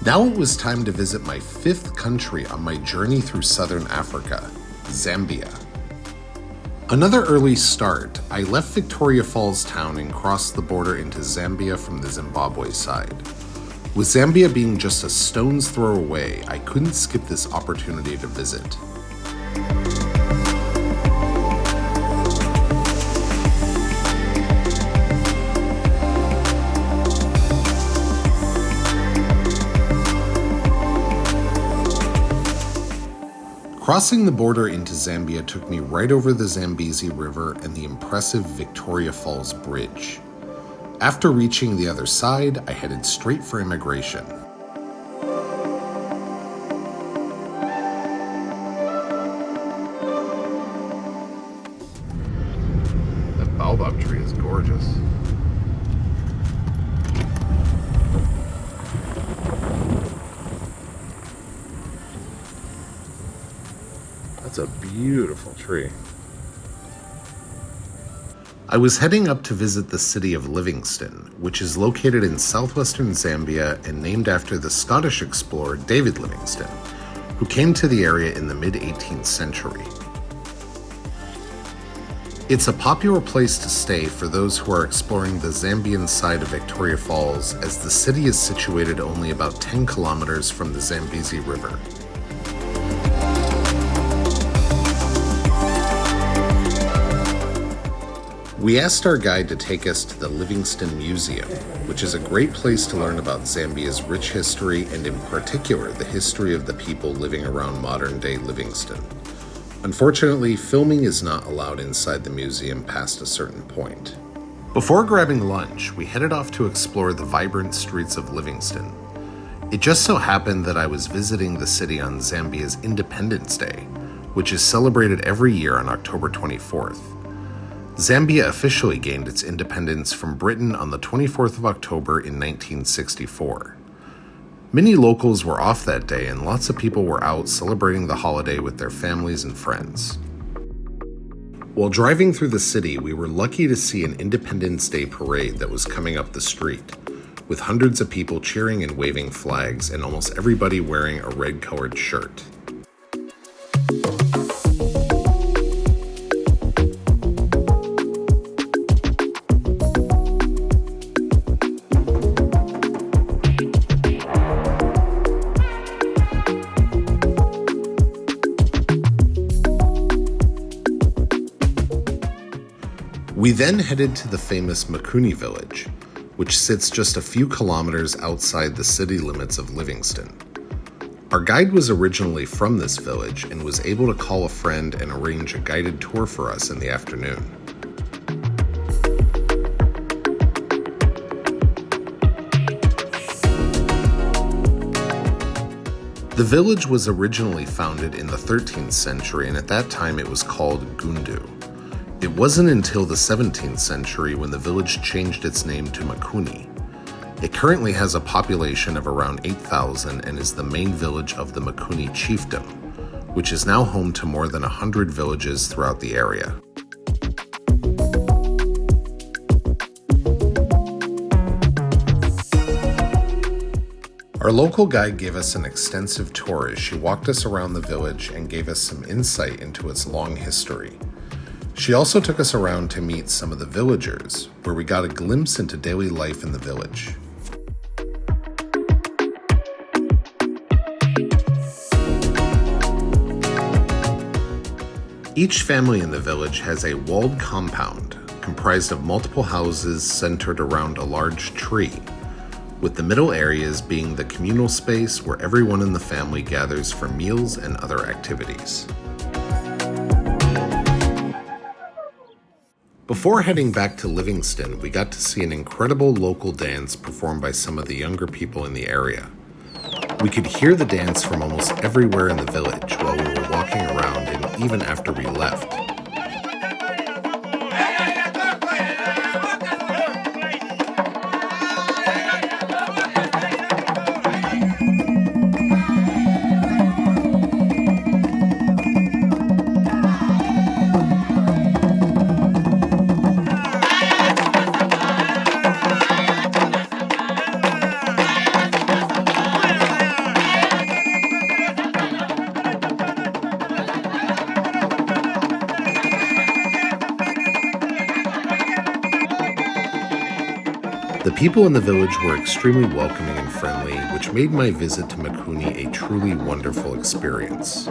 Now it was time to visit my 5th country on my journey through southern Africa, Zambia. Another early start, I left Victoria Falls town and crossed the border into Zambia from the Zimbabwe side. With Zambia being just a stone's throw away, I couldn't skip this opportunity to visit. Crossing the border into Zambia took me right over the Zambezi River and the impressive Victoria Falls Bridge. After reaching the other side, I headed straight for immigration. That baobab tree is gorgeous. That's a beautiful tree. I was heading up to visit the city of Livingstone, which is located in southwestern Zambia and named after the Scottish explorer David Livingstone, who came to the area in the mid-18th century. It's a popular place to stay for those who are exploring the Zambian side of Victoria Falls, as the city is situated only about 10 kilometers from the Zambezi River. We asked our guide to take us to the Livingstone Museum, which is a great place to learn about Zambia's rich history and in particular the history of the people living around modern-day Livingstone. Unfortunately, filming is not allowed inside the museum past a certain point. Before grabbing lunch, we headed off to explore the vibrant streets of Livingstone. It just so happened that I was visiting the city on Zambia's Independence Day, which is celebrated every year on October 24th. Zambia officially gained its independence from Britain on the 24th of October in 1964. Many locals were off that day and lots of people were out celebrating the holiday with their families and friends. While driving through the city, we were lucky to see an Independence Day parade that was coming up the street, with hundreds of people cheering and waving flags and almost everybody wearing a red-colored shirt. We then headed to the famous Mukuni Village, which sits just a few kilometers outside the city limits of Livingstone. Our guide was originally from this village and was able to call a friend and arrange a guided tour for us in the afternoon. The village was originally founded in the 13th century, and at that time it was called Gundu. It wasn't until the 17th century when the village changed its name to Mukuni. It currently has a population of around 8,000 and is the main village of the Mukuni chiefdom, which is now home to more than 100 villages throughout the area. Our local guide gave us an extensive tour as she walked us around the village and gave us some insight into its long history. She also took us around to meet some of the villagers, where we got a glimpse into daily life in the village. Each family in the village has a walled compound comprised of multiple houses centered around a large tree, with the middle areas being the communal space where everyone in the family gathers for meals and other activities. Before heading back to Livingstone, we got to see an incredible local dance performed by some of the younger people in the area. We could hear the dance from almost everywhere in the village while we were walking around and even after we left. The people in the village were extremely welcoming and friendly, which made my visit to Mukuni a truly wonderful experience.